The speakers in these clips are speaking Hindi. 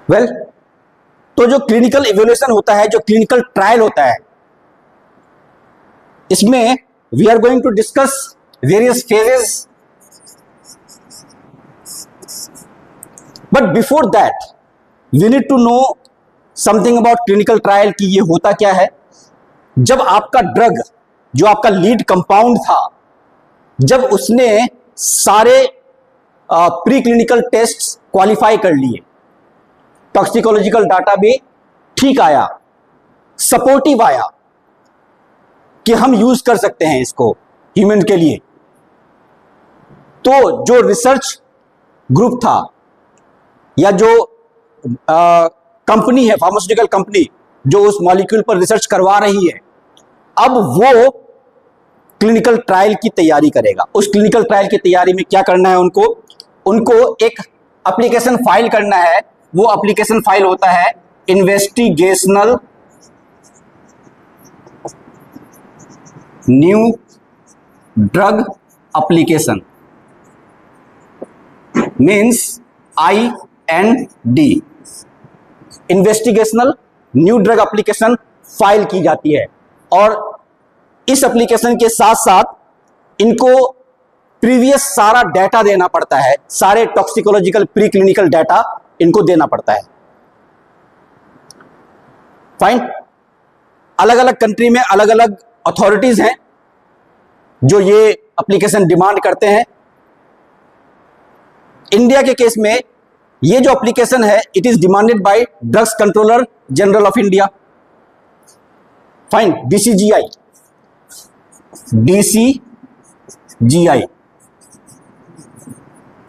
वेल, तो जो क्लिनिकल इवैल्यूएशन होता है, जो क्लिनिकल ट्रायल होता है, इसमें we are going to discuss various phases, but before that we need to know something about clinical trial कि ये होता क्या है। जब आपका ड्रग, जो आपका लीड कंपाउंड था, जब उसने सारे प्री क्लिनिकल टेस्ट क्वालिफाई कर लिए, टॉक्सिकोलॉजिकल डाटा भी ठीक आया, सपोर्टिव आया कि हम यूज कर सकते हैं इसको ह्यूमन के लिए, तो जो रिसर्च ग्रुप था या जो कंपनी है, फार्मास्यूटिकल कंपनी, जो उस मॉलिक्यूल पर रिसर्च करवा रही है, अब वो क्लिनिकल ट्रायल की तैयारी करेगा। उस क्लिनिकल ट्रायल की तैयारी में क्या करना है उनको एक एप्लीकेशन फाइल करना है। वो एप्लीकेशन फाइल होता है investigational new drug application, means IND, investigational new drug application file की जाती है। और इस एप्लीकेशन के साथ साथ इनको प्रीवियस सारा डाटा देना पड़ता है, सारे टॉक्सिकोलॉजिकल प्री क्लिनिकल डाटा इनको देना पड़ता है। फाइन। अलग अलग कंट्री में अलग अलग अथॉरिटीज हैं जो ये एप्लीकेशन डिमांड करते हैं। इंडिया के केस में ये जो एप्लीकेशन है, it is demanded by drugs controller general of India. Fine. DCGI,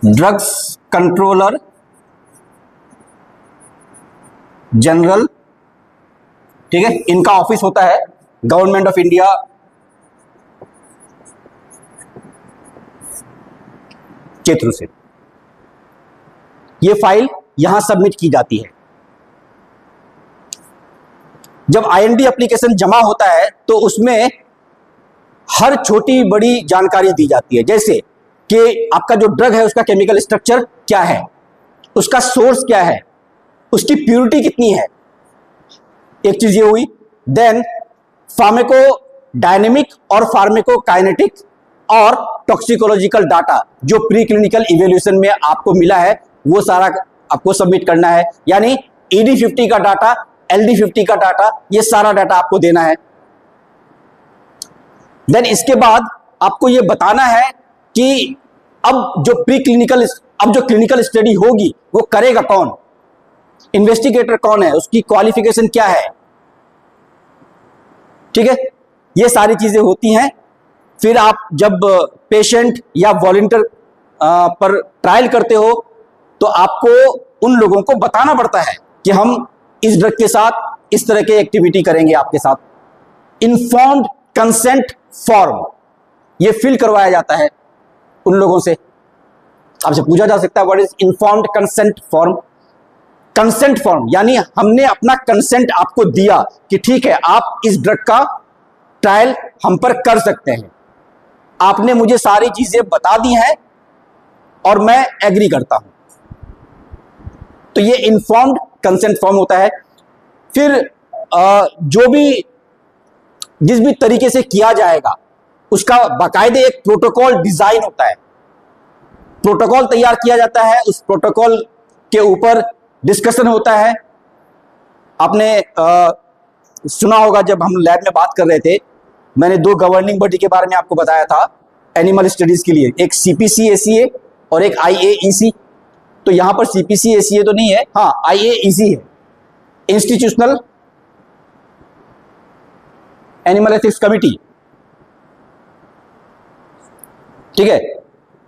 drugs controller general, ठीक है, इनका ऑफिस होता है गवर्नमेंट ऑफ इंडिया के थ्रू से। ये फाइल यहां सबमिट की जाती है। जब IND एप्लीकेशन जमा होता है तो उसमें हर छोटी बड़ी जानकारी दी जाती है, जैसे कि आपका जो ड्रग है उसका केमिकल स्ट्रक्चर क्या है, उसका सोर्स क्या है, उसकी प्योरिटी कितनी है, एक चीज ये हुई। देन फार्मेको डायनेमिक और फार्मेकोकाइनेटिक और टॉक्सिकोलॉजिकल डाटा जो प्री क्लिनिकल इवेल्यूएशन में आपको मिला है, वो सारा आपको सबमिट करना है। यानी ED50 का डाटा, LD50 का डाटा, ये सारा डाटा आपको देना है। देन इसके बाद आपको ये बताना है कि अब जो क्लिनिकल स्टडी होगी वो करेगा कौन, इन्वेस्टिगेटर कौन है, उसकी क्वालिफिकेशन क्या है, ठीक है, ये सारी चीजें होती हैं। फिर आप जब पेशेंट या वॉलंटियर पर ट्रायल करते हो तो आपको उन लोगों को बताना पड़ता है कि हम इस ड्रग के साथ इस तरह की एक्टिविटी करेंगे आपके साथ। इन्फॉर्म्ड कंसेंट फॉर्म ये फिल करवाया जाता है उन लोगों से। आपसे पूछा जा सकता है what is informed consent form. Consent form यानी हमने अपना कंसेंट आपको दिया कि ठीक है आप इस ड्रग का ट्रायल हम पर कर सकते हैं, आपने मुझे सारी चीजें बता दी हैं और मैं एग्री करता हूं, तो ये इन्फॉर्म्ड कंसेंट फॉर्म होता है। फिर जो भी जिस भी तरीके से किया जाएगा उसका बाकायदे एक प्रोटोकॉल डिजाइन होता है, प्रोटोकॉल तैयार किया जाता है, उस प्रोटोकॉल के ऊपर डिस्कशन होता है। आपने सुना होगा जब हम लैब में बात कर रहे थे, मैंने 2 गवर्निंग बॉडी के बारे में आपको बताया था एनिमल स्टडीज के लिए, एक CPC-ACA और एक IAEC। तो यहां पर CPC-ACA तो नहीं है, हाँ IAEC है, इंस्टीट्यूशनल एनिमल एथिक्स कमिटी, ठीक है।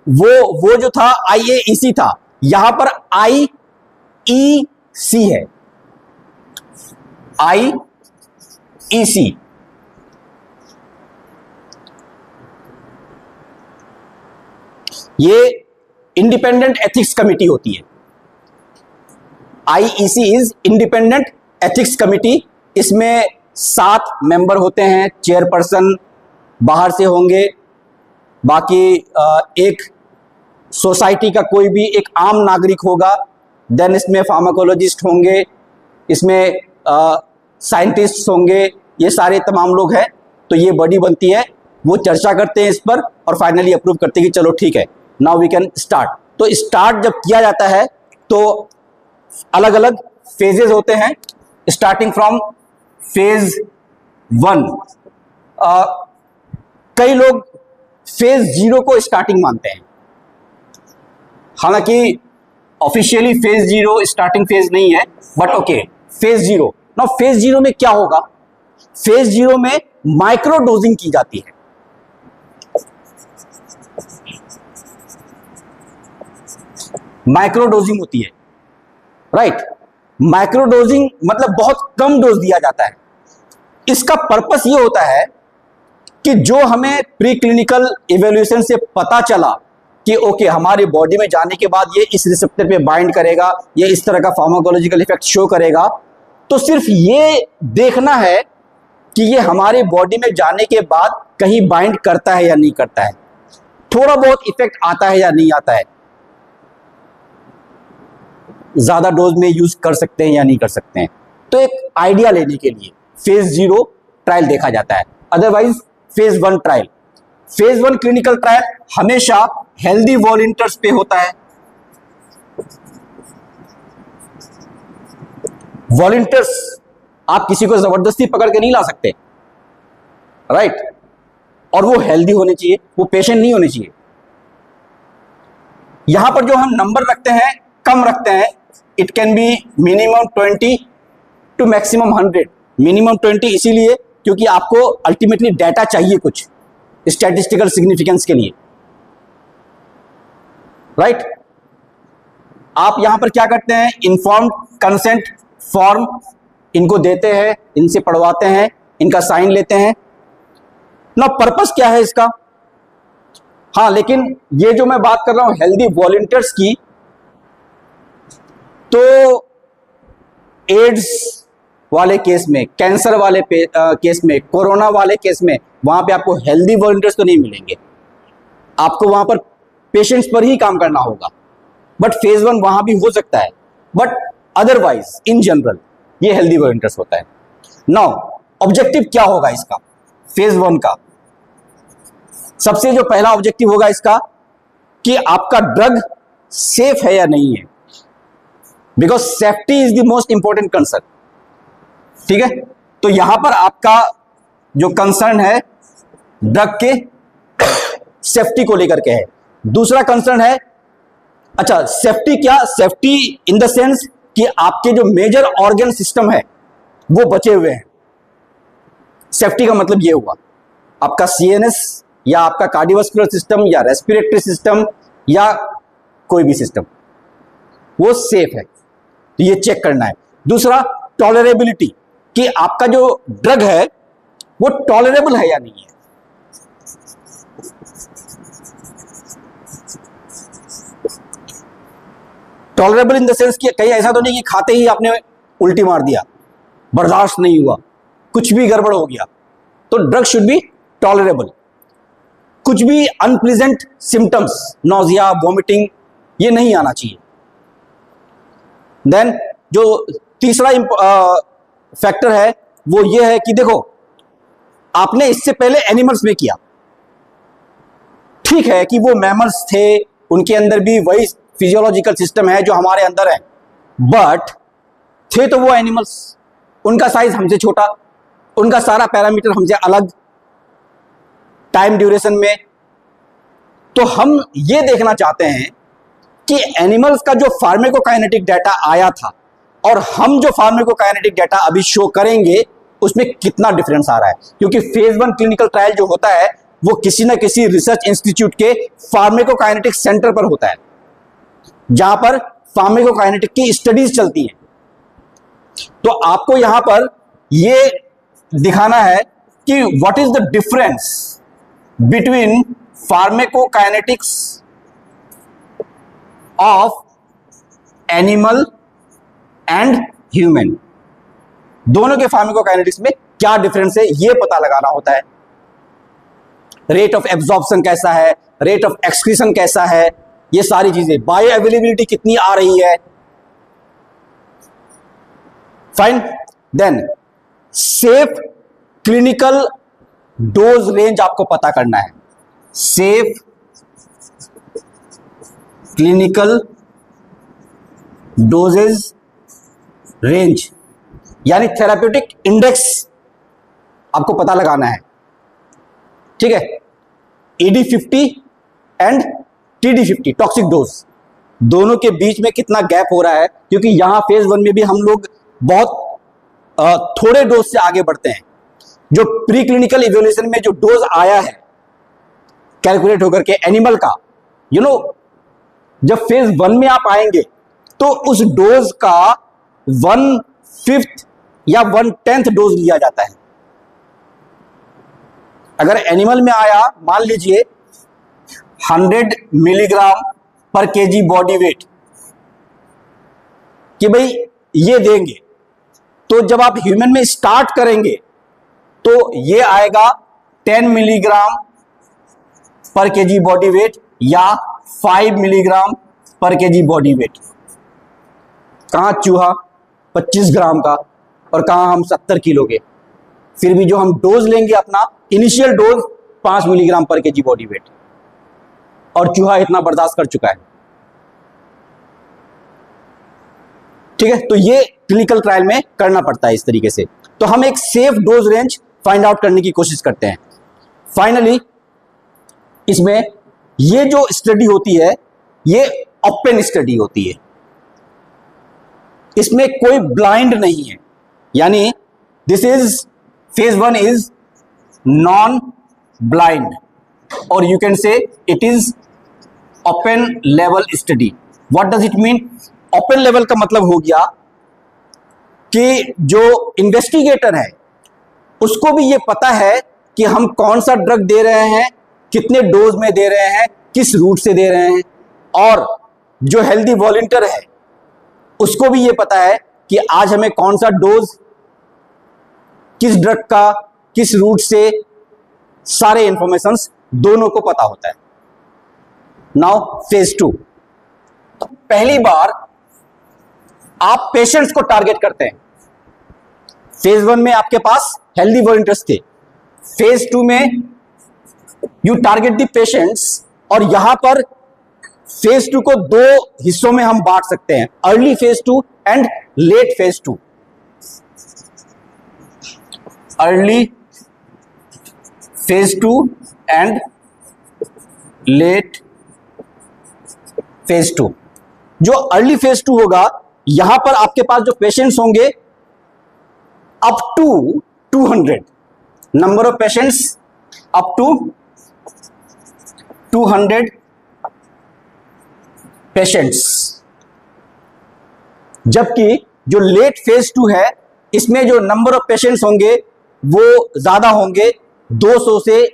वो जो था IAEC था, यहां पर IEC है, IEC। ये इंडिपेंडेंट एथिक्स कमिटी होती है। IEC is independent ethics committee. इसमें 7 मेंबर होते हैं, चेयरपर्सन बाहर से होंगे, बाकी एक सोसाइटी का कोई भी एक आम नागरिक होगा, देन इसमें फार्माकोलॉजिस्ट होंगे, इसमें साइंटिस्ट होंगे, ये सारे तमाम लोग हैं। तो ये बॉडी बनती है, वो चर्चा करते हैं इस पर और फाइनली अप्रूव करते हैं कि चलो ठीक है, नाउ वी कैन स्टार्ट। तो स्टार्ट जब किया जाता है तो अलग अलग फेजेस होते हैं, स्टार्टिंग फ्रॉम फेज 1। कई लोग फेज 0 को स्टार्टिंग मानते हैं, हालांकि ऑफिशियली फेज 0 स्टार्टिंग फेज नहीं है, but okay phase 0। Now phase 0 में क्या होगा? फेज 0 में माइक्रो डोजिंग की जाती है। माइक्रो डोजिंग होती है, राइट। माइक्रो डोजिंग मतलब बहुत कम डोज दिया जाता है। इसका पर्पस ये होता है कि जो हमें प्री क्लिनिकल इवैल्यूएशन से पता चला कि ओके हमारी बॉडी में जाने के बाद ये इस रिसेप्टर पे बाइंड करेगा, ये इस तरह का फार्माकोलॉजिकल इफेक्ट शो करेगा, तो सिर्फ ये देखना है कि ये हमारी बॉडी में जाने के बाद कहीं बाइंड करता है या नहीं करता है, थोड़ा बहुत इफेक्ट आता है या नहीं आता है, ज्यादा डोज में यूज कर सकते हैं या नहीं कर सकते हैं। तो एक आइडिया लेने के लिए फेज 0 ट्रायल देखा जाता है, otherwise phase 1 trial. Phase 1 clinical trial हमेशा हेल्दी वॉलंटियर्स पे होता है। वॉलंटियर्स आप किसी को जबरदस्ती पकड़ के नहीं ला सकते, राइट। और वो हेल्दी होने चाहिए, वो पेशेंट नहीं होने चाहिए। यहां पर जो हम नंबर रखते हैं कम रखते हैं, it can be minimum 20 to maximum 100। Minimum 20 इसीलिए क्योंकि आपको अल्टीमेटली डाटा चाहिए कुछ स्टैटिस्टिकल सिग्निफिकेंस के लिए, राइट। आप यहां पर क्या करते हैं, इन्फॉर्म्ड कंसेंट फॉर्म इनको देते हैं, इनसे पढ़वाते हैं, इनका साइन लेते हैं ना। पर्पस क्या है इसका? हाँ, लेकिन ये जो मैं बात कर रहा हूं हेल्दी वॉलंटियर्स की, तो एड्स वाले केस में, कैंसर वाले केस में, कोरोना वाले केस में, वहां पे आपको हेल्दी वॉलंटियर्स तो नहीं मिलेंगे, आपको वहां पर पेशेंट्स पर ही काम करना होगा। बट फेज 1 वहां भी हो सकता है, बट अदरवाइज इन जनरल ये हेल्दी वॉलंटियर्स होता है। नाउ ऑब्जेक्टिव क्या होगा इसका फेज 1 का? सबसे जो पहला ऑब्जेक्टिव होगा इसका कि आपका ड्रग सेफ है या नहीं है, because safety is the most important concern, ठीक है। तो यहां पर आपका जो कंसर्न है ड्रग के सेफ्टी को लेकर के है। दूसरा कंसर्न है, अच्छा सेफ्टी क्या, सेफ्टी इन द सेंस कि आपके जो मेजर ऑर्गन सिस्टम है वो बचे हुए हैं। सेफ्टी का मतलब ये हुआ आपका सीएनएस या आपका कार्डियोवास्कुलर सिस्टम या रेस्पिरेटरी सिस्टम या कोई भी सिस्टम वो सेफ है, तो ये चेक करना है। दूसरा टॉलरेबिलिटी, कि आपका जो ड्रग है वो टॉलरेबल है या नहीं है। टॉलरेबल इन द सेंस कि कहीं ऐसा तो नहीं कि खाते ही आपने उल्टी मार दिया, बर्दाश्त नहीं हुआ, कुछ भी गड़बड़ हो गया, तो ड्रग शुड बी टॉलरेबल। कुछ भी अनप्लीजेंट सिम्टम्स, नोजिया, वॉमिटिंग, ये नहीं आना चाहिए। देन जो तीसरा फैक्टर है वो ये है कि देखो आपने इससे पहले एनिमल्स में किया, ठीक है कि वो मैमल्स थे, उनके अंदर भी वही फिजियोलॉजिकल सिस्टम है जो हमारे अंदर है, बट थे तो वो एनिमल्स, उनका साइज हमसे छोटा, उनका सारा पैरामीटर हमसे अलग, टाइम ड्यूरेशन में। तो हम ये देखना चाहते हैं कि एनिमल्स का जो फार्माकोकाइनेटिक डाटा आया था और हम जो फार्माकोकाइनेटिक डाटा अभी शो करेंगे उसमें कितना डिफरेंस आ रहा है, क्योंकि फेज 1 क्लिनिकल ट्रायल जो होता है वो किसी ना किसी रिसर्च इंस्टीट्यूट के फार्माकोकाइनेटिक सेंटर पर होता है, जहां पर फार्माकोकाइनेटिक की स्टडीज चलती हैं। तो आपको यहां पर ये दिखाना है कि what is the difference between pharmacokinetics of animal and human. दोनों के फार्माकोकाइनेटिक्स में क्या डिफरेंस है ये पता लगाना होता है। रेट ऑफ एब्जॉर्प्शन कैसा है, रेट ऑफ एक्सक्रीशन कैसा है, ये सारी चीजें, बायो अवेलेबिलिटी कितनी आ रही है, fine. Then safe clinical dose range आपको पता करना है। सेफ क्लिनिकल डोजेज रेंज यानी थेराप्यूटिक इंडेक्स आपको पता लगाना है, ठीक है। ED50 and TD50 toxic dose, दोनों के बीच में कितना गैप हो रहा है, क्योंकि यहां फेज 1 में भी हम लोग बहुत थोड़े डोज से आगे बढ़ते हैं। जो प्री क्लिनिकल इवैल्यूएशन में जो डोज आया है कैलकुलेट होकर के एनिमल का, जब फेज 1 में आप आएंगे तो उस डोज का 1/5 या 1/10 डोज लिया जाता है। अगर एनिमल में आया, मान लीजिए 100 मिलीग्राम पर केजी बॉडी वेट कि भाई ये देंगे, तो जब आप ह्यूमन में स्टार्ट करेंगे तो ये आएगा 10 मिलीग्राम पर केजी बॉडी वेट या 5 मिलीग्राम पर केजी बॉडी वेट। कहां चूहा 25 ग्राम का और कहां हम 70 किलो के। फिर भी जो हम डोज लेंगे अपना इनिशियल डोज 5 मिलीग्राम पर केजी बॉडी वेट, और चूहा इतना बर्दाश्त कर चुका है, ठीक है। तो ये क्लिनिकल ट्रायल में करना पड़ता है इस तरीके से। तो हम एक safe dose range find out करने की कोशिश करते हैं। फाइनली इसमें ये जो स्टडी होती है ये ओपन स्टडी होती है, इसमें कोई ब्लाइंड नहीं है, यानी this is phase 1 is non blind, और you can say it is open level study. What does it mean? Open level का मतलब हो गया कि जो इन्वेस्टिगेटर है उसको भी ये पता है कि हम कौन सा ड्रग दे रहे हैं, कितने डोज में दे रहे हैं, किस रूट से दे रहे हैं, और जो हेल्दी वॉलंटियर है उसको भी ये पता है कि आज हमें कौन सा डोज, किस ड्रग का, किस रूट से, सारे इंफॉर्मेशंस दोनों को पता होता है। नाउ फेज 2, तो पहली बार आप पेशेंट्स को टारगेट करते हैं। फेज 1 में आपके पास हेल्दी वॉलंटियर्स थे, फेज 2 में यू टारगेट द पेशेंट्स, और यहां पर फेज 2 को 2 हिस्सों में हम बांट सकते हैं, early phase 2 and let phase 2। Early phase 2 and let phase 2। जो अर्ली फेज 2 होगा, यहां पर आपके पास जो पेशेंट्स होंगे up to 200, number of patients up to 200 patients. जबकि जो लेट फेज 2 है, इसमें जो नंबर ऑफ पेशेंट्स होंगे वो ज्यादा होंगे, 200 से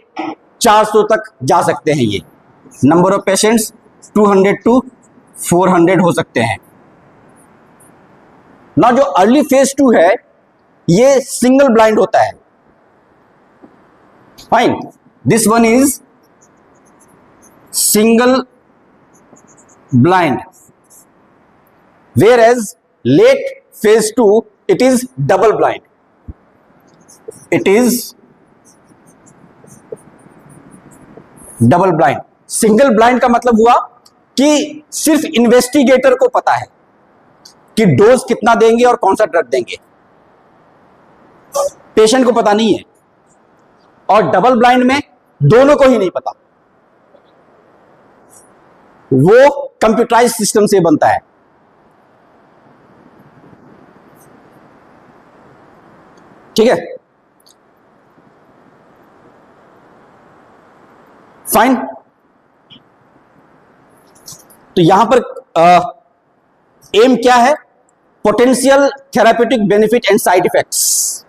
400 तक जा सकते हैं। ये नंबर ऑफ पेशेंट्स 200 टू 400 हो सकते हैं ना। जो अर्ली फेज 2 है ये सिंगल ब्लाइंड होता है। Fine, this one is single blind, whereas late phase 2 it is double blind, it is double blind. Single blind का मतलब हुआ कि सिर्फ इन्वेस्टिगेटर को पता है कि डोज कितना देंगे और कौन सा ड्रग देंगे, पेशेंट को पता नहीं है। और डबल ब्लाइंड में दोनों को ही नहीं पता, वो कंप्यूटराइज सिस्टम से बनता है। ठीक है, फाइन। तो यहां पर एम क्या है? Potential therapeutic benefit and side effects.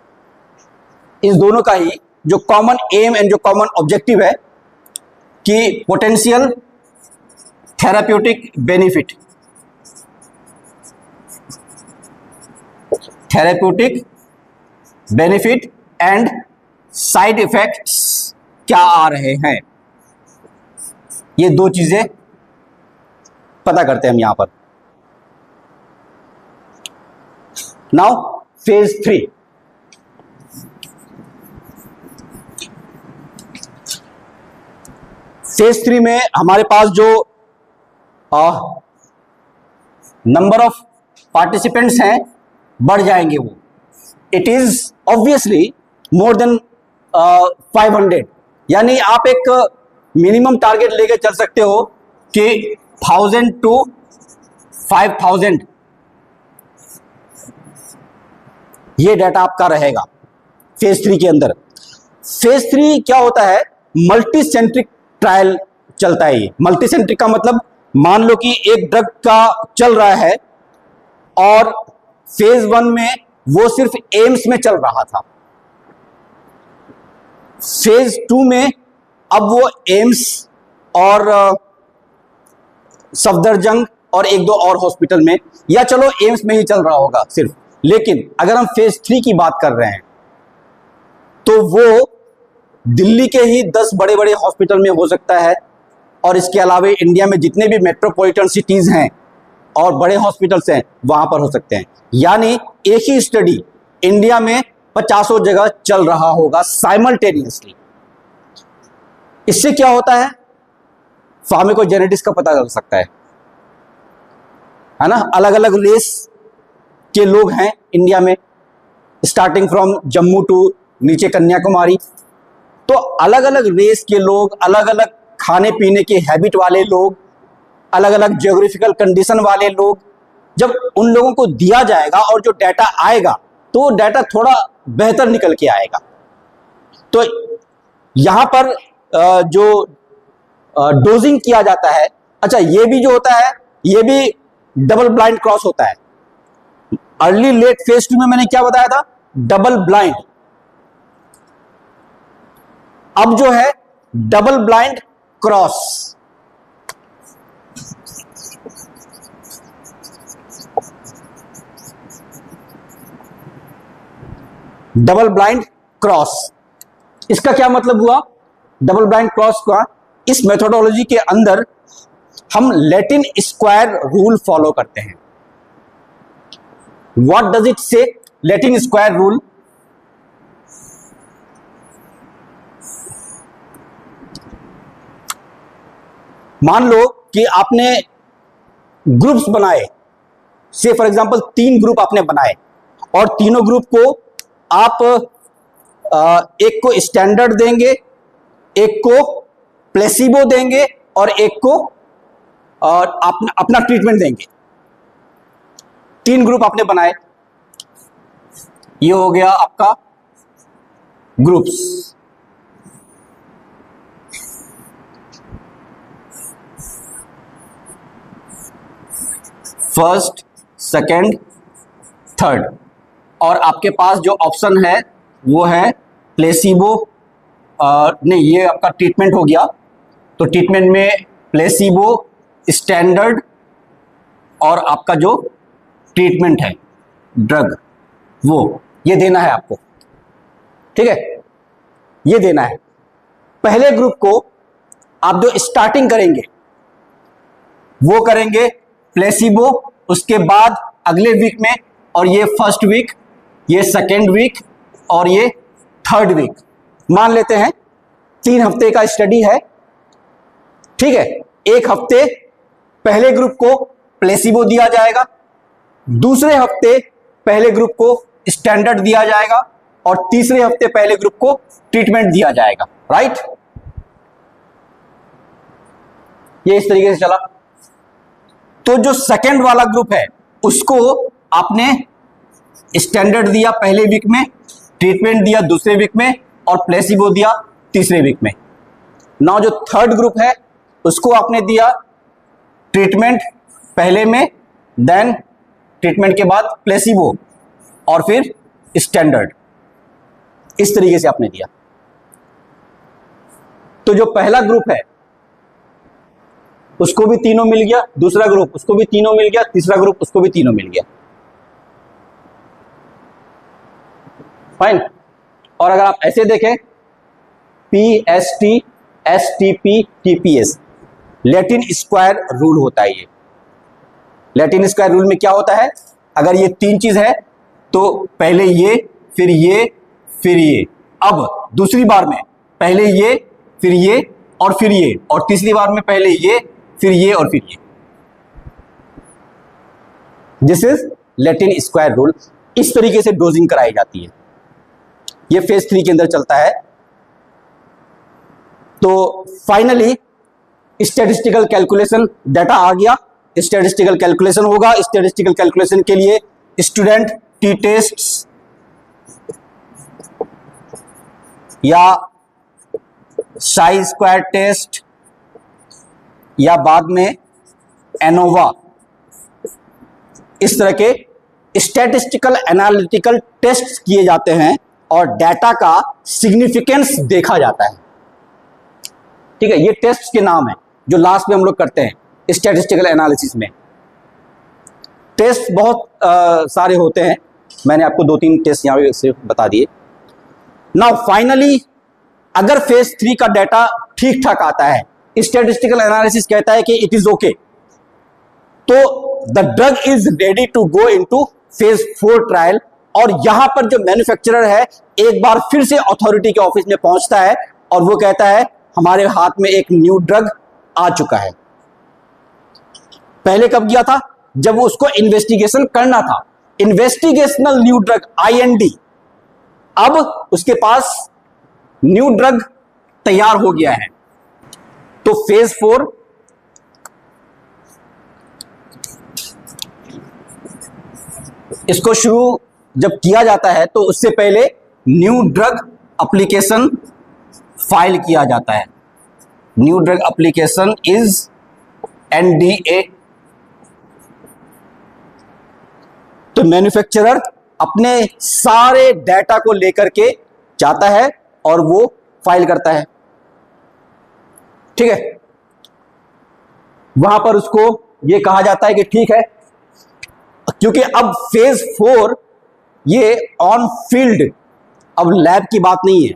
इस दोनों का ही जो कॉमन एम एंड जो कॉमन ऑब्जेक्टिव है कि potential therapeutic benefit, therapeutic benefit and side effects क्या आ रहे हैं, ये दो चीजें पता करते हैं हम यहां पर। Now phase 3। फेज 3 में हमारे पास जो नंबर ऑफ पार्टिसिपेंट्स हैं बढ़ जाएंगे। वो it is obviously more than 500, यानी आप एक मिनिमम टारगेट लेके चल सकते हो कि 1000 to 5000 ये डाटा आपका रहेगा फेज 3 के अंदर। फेज 3 क्या होता है? मल्टी सेंट्रिक ट्रायल चलता है। ये मल्टी सेंट्रिक का मतलब, मान लो कि एक ड्रग का चल रहा है और फेज 1 में वो सिर्फ एम्स में चल रहा था, फेज 2 में अब वो एम्स और सफदरजंग और एक दो और हॉस्पिटल में, या चलो एम्स में ही चल रहा होगा सिर्फ, लेकिन अगर हम फेज 3 की बात कर रहे हैं तो वो दिल्ली के ही 10 बड़े बड़े हॉस्पिटल में हो सकता है, और इसके अलावा इंडिया में जितने भी मेट्रोपॉलिटन सिटीज हैं और बड़े हॉस्पिटल्स हैं वहां पर हो सकते हैं। यानी एक ही स्टडी इंडिया में 50 जगह चल रहा होगा साइमल्टेनियसली। इससे क्या होता है? फार्माकोजेनेटिक्स का पता चल सकता है ना। अलग अलग रेस के लोग हैं इंडिया में, स्टार्टिंग फ्रॉम जम्मू टू नीचे कन्याकुमारी। तो अलग अलग रेस के लोग, अलग अलग खाने पीने के हैबिट वाले लोग, अलग अलग ज्योग्राफिकल कंडीशन वाले लोग, जब उन लोगों को दिया जाएगा और जो डाटा आएगा तो वो डाटा थोड़ा बेहतर निकल के आएगा। तो यहां पर जो डोजिंग किया जाता है, अच्छा ये भी जो होता है ये भी डबल ब्लाइंड क्रॉस होता है। अर्ली लेट फेज 2 में मैंने क्या बताया था? Double blind. अब जो है double blind cross. Double blind cross, इसका क्या मतलब हुआ? डबल ब्लाइंड क्रॉस का इस मेथोडोलॉजी के अंदर हम लैटिन स्क्वायर रूल फॉलो करते हैं। व्हाट डज इट से? लैटिन स्क्वायर रूल, मान लो कि आपने ग्रुप्स बनाए, से फॉर एग्जांपल 3 ग्रुप आपने बनाए, और तीनों ग्रुप को आप एक को स्टैंडर्ड देंगे, एक को प्लेसिबो देंगे और एक को अपना ट्रीटमेंट देंगे। 3 ग्रुप आपने बनाए, ये हो गया आपका ग्रुप्स। फर्स्ट, सेकंड, थर्ड, और आपके पास जो ऑप्शन है वो है प्लेसिबो, नहीं ये आपका ट्रीटमेंट हो गया। तो ट्रीटमेंट में प्लेसिबो, स्टैंडर्ड और आपका जो ट्रीटमेंट है ड्रग, वो ये देना है आपको, ठीक है, ये देना है। पहले ग्रुप को आप जो स्टार्टिंग करेंगे वो करेंगे प्लेसिबो, उसके बाद अगले वीक में, और ये फर्स्ट वीक, ये सेकेंड वीक और ये थर्ड वीक, मान लेते हैं 3 हफ्ते का स्टडी है, ठीक है। एक हफ्ते पहले ग्रुप को प्लेसिबो दिया जाएगा, दूसरे हफ्ते पहले ग्रुप को स्टैंडर्ड दिया जाएगा, और तीसरे हफ्ते पहले ग्रुप को ट्रीटमेंट दिया जाएगा, राइट। ये इस तरीके से चला। तो जो सेकंड वाला ग्रुप है उसको आपने स्टैंडर्ड दिया पहले वीक में, ट्रीटमेंट दिया दूसरे वीक में, और प्लेसिबो दिया तीसरे वीक में। नाउ जो थर्ड ग्रुप है उसको आपने दिया ट्रीटमेंट पहले में, देन ट्रीटमेंट के बाद प्लेसिबो और फिर स्टैंडर्ड, इस तरीके से आपने दिया। तो जो पहला ग्रुप है उसको भी तीनों मिल गया, दूसरा ग्रुप उसको भी तीनों मिल गया, तीसरा ग्रुप उसको भी तीनों मिल गया, फाइन। और अगर आप ऐसे देखें PST, STP, TPS, Latin square rule होता है। ये लैटिन स्क्वायर रूल में क्या होता है? अगर ये 3 चीज है तो पहले ये, फिर ये, फिर ये। अब दूसरी बार में पहले ये, फिर ये और फिर ये, और तीसरी बार में पहले ये, फिर ये और फिर ये। This is Latin square rule. इस तरीके से डोजिंग कराई जाती है। ये फेज 3 के अंदर चलता है। तो फाइनली स्टैटिस्टिकल कैलकुलेशन डाटा आ गया, स्टैटिस्टिकल कैलकुलेशन होगा। स्टैटिस्टिकल कैलकुलेशन के लिए स्टूडेंट टी टेस्ट या साई स्क्वायर टेस्ट या बाद में एनोवा, इस तरह के स्टैटिस्टिकल एनालिटिकल टेस्ट किए जाते हैं और डाटा का सिग्निफिकेंस देखा जाता है। ठीक है, ये टेस्ट के नाम है जो लास्ट में हम लोग करते हैं स्टैटिस्टिकल एनालिसिस में। टेस्ट बहुत सारे होते हैं, मैंने आपको 2-3 टेस्ट यहां पे सिर्फ बता दिए। नाउ फाइनली अगर फेज 3 का डाटा ठीक ठाक आता है, स्टैटिस्टिकल एनालिसिस कहता है कि इट इज ओके, तो the drug is ready to go into phase 4 trial. और यहां पर जो मैन्युफैक्चरर है एक बार फिर से अथॉरिटी के ऑफिस में पहुंचता है और वो कहता है हमारे हाथ में एक न्यू ड्रग आ चुका है। पहले कब गया था? जब उसको इन्वेस्टिगेशन करना था, इन्वेस्टिगेशनल न्यू ड्रग IND। अब उसके पास न्यू ड्रग तैयार हो गया है। तो फेज 4 इसको शुरू जब किया जाता है तो उससे पहले न्यू ड्रग एप्लीकेशन फाइल किया जाता है। New drug application is NDA। तो मैन्युफैक्चरर अपने सारे डाटा को लेकर के जाता है और वो फाइल करता है। ठीक है, वहां पर उसको ये कहा जाता है कि ठीक है, क्योंकि अब फेज 4 ये ऑन फील्ड, अब लैब की बात नहीं है,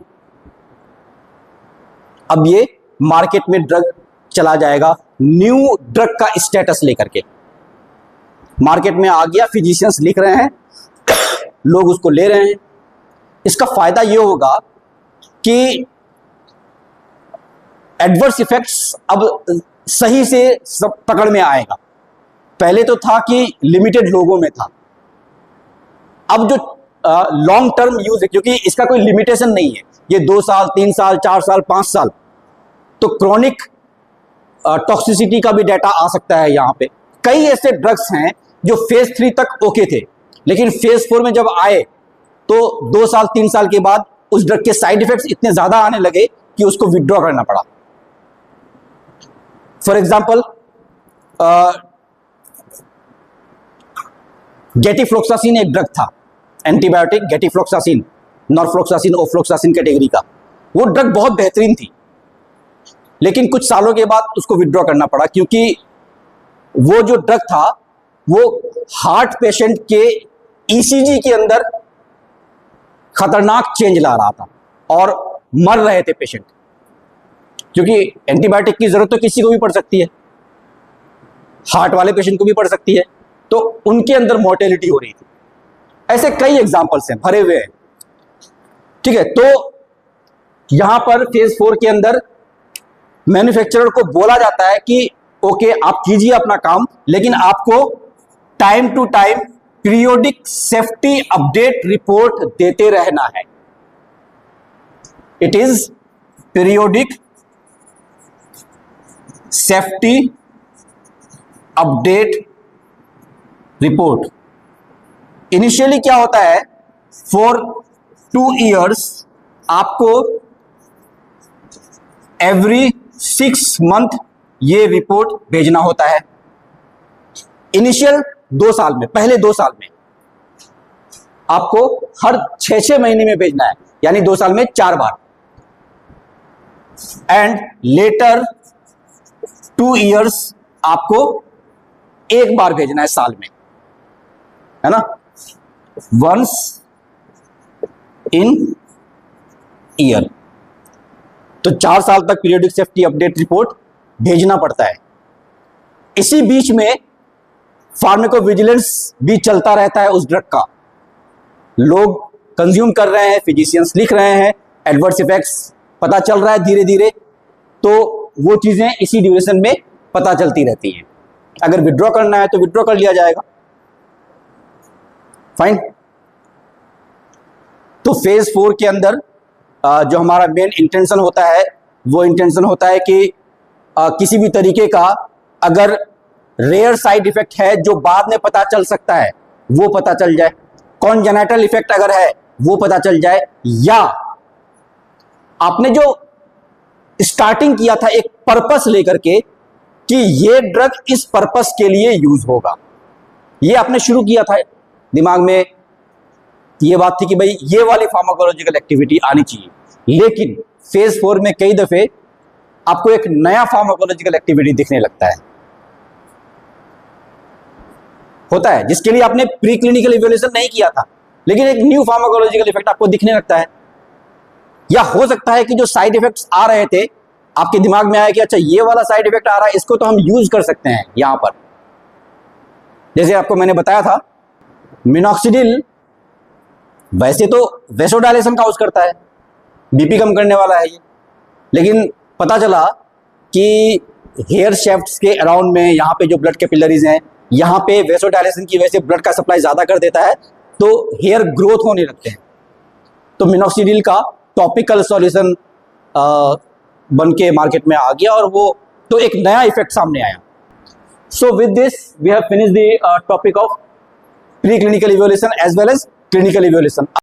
अब ये मार्केट में ड्रग चला जाएगा न्यू ड्रग का स्टेटस लेकर के। मार्केट में आ गया, फिजिशियंस लिख रहे हैं, लोग उसको ले रहे हैं। इसका फायदा ये होगा कि एडवर्स इफेक्ट्स अब सही से सब पकड़ में आएगा। पहले तो था कि लिमिटेड लोगों में था, अब जो लॉन्ग टर्म यूज है, क्योंकि इसका कोई लिमिटेशन नहीं है, ये 2 साल 3 साल 4 साल 5 साल, तो क्रॉनिक टॉक्सिसिटी का भी डाटा आ सकता है। यहाँ पे कई ऐसे ड्रग्स हैं जो फेज 3 तक ओके थे, लेकिन फेज 4 में जब आए तो 2 साल 3 साल के बाद उस ड्रग के साइड इफेक्ट्स इतने ज्यादा आने लगे कि उसको विड्रॉ करना पड़ा। फॉर एग्जाम्पल गेटिफ्लोक्सासिन एक ड्रग था, एंटीबायोटिक गेटिफ्लोक्सासिन, नॉर्फ्लोक्सासिन, ओफ्लोक्सासिन कैटेगरी का। वो ड्रग बहुत बेहतरीन थी, लेकिन कुछ सालों के बाद उसको विड्रॉ करना पड़ा, क्योंकि वो जो ड्रग था वो हार्ट पेशेंट के ECG के अंदर खतरनाक चेंज ला रहा था और मर रहे थे पेशेंट। क्योंकि एंटीबायोटिक की जरूरत तो किसी को भी पड़ सकती है, हार्ट वाले पेशेंट को भी पड़ सकती है, तो उनके अंदर मोर्टेलिटी हो रही थी। ऐसे कई एग्जांपल्स हैं, भरे हुए हैं। ठीक है, तो यहां पर फेज 4 के अंदर मैन्युफैक्चरर को बोला जाता है कि ओके, आप कीजिए अपना काम, लेकिन आपको time to time periodic safety update report देते रहना है। It is periodic safety update report. Initially क्या होता है, फॉर 2 years आपको एवरी 6 month ये रिपोर्ट भेजना होता है। इनिशियल 2 साल में, पहले 2 साल में आपको हर 6-6 महीने में भेजना है, यानी 2 साल में 4 बार। एंड लेटर 2 years आपको 1 बार भेजना है साल में, है ना, वंस इन ईयर। तो 4 साल तक पीरियोडिक सेफ्टी अपडेट रिपोर्ट भेजना पड़ता है। इसी बीच में फार्माकोविजिलेंस भी चलता रहता है उस ड्रग का। लोग कंज्यूम कर रहे हैं, फिजिशियंस लिख रहे हैं, एडवर्स इफेक्ट्स पता चल रहा है धीरे धीरे, तो वो चीज़ें इसी ड्यूरेशन में पता चलती रहती हैं। अगर विड्रॉ करना है तो विड्रॉ कर लिया जाएगा। फाइन। तो फेज 4 के अंदर जो हमारा मेन इंटेंशन होता है वो इंटेंशन होता है कि किसी भी तरीके का अगर रेयर साइड इफेक्ट है जो बाद में पता चल सकता है वो पता चल जाए, कॉन्जेनिटल इफेक्ट अगर है वो पता चल जाए, या आपने जो स्टार्टिंग किया था एक पर्पस लेकर के कि ये ड्रग इस पर्पस के लिए यूज होगा, ये आपने शुरू किया था, दिमाग में ये बात थी कि भाई ये वाली फार्माकोलॉजिकल एक्टिविटी आनी चाहिए, लेकिन फेज 4 में कई दफे आपको एक नया फार्माकोलॉजिकल एक्टिविटी दिखने लगता है, होता है जिसके लिए आपने प्री क्लिनिकल इवैल्यूएशन नहीं किया था, लेकिन एक न्यू फार्माकोलॉजिकल इफेक्ट आपको दिखने लगता है। या हो सकता है कि जो साइड इफेक्ट्स आ रहे थे आपके दिमाग में आया कि अच्छा ये वाला साइड इफेक्ट आ रहा है, इसको तो हम यूज कर सकते हैं यहां पर। जैसे आपको मैंने बताया था मिनॉक्सिडिल वैसे तो वेसोडायलेशन काउज करता है, बीपी कम करने वाला है ये, लेकिन पता चला कि हेयर शेफ्ट्स के अराउंड में यहाँ पे जो ब्लड कैपिलरीज हैं यहाँ पे वेसोडायलेशन की वजह से ब्लड का सप्लाई ज़्यादा कर देता है तो हेयर ग्रोथ होने लगते हैं। तो मिनॉक्सिडिल का टॉपिकल सॉल्यूशन बन के मार्केट में आ गया और वो तो एक नया इफेक्ट सामने आया। So with this we have finished the topic of pre clinical evaluation as well as clinical evaluation.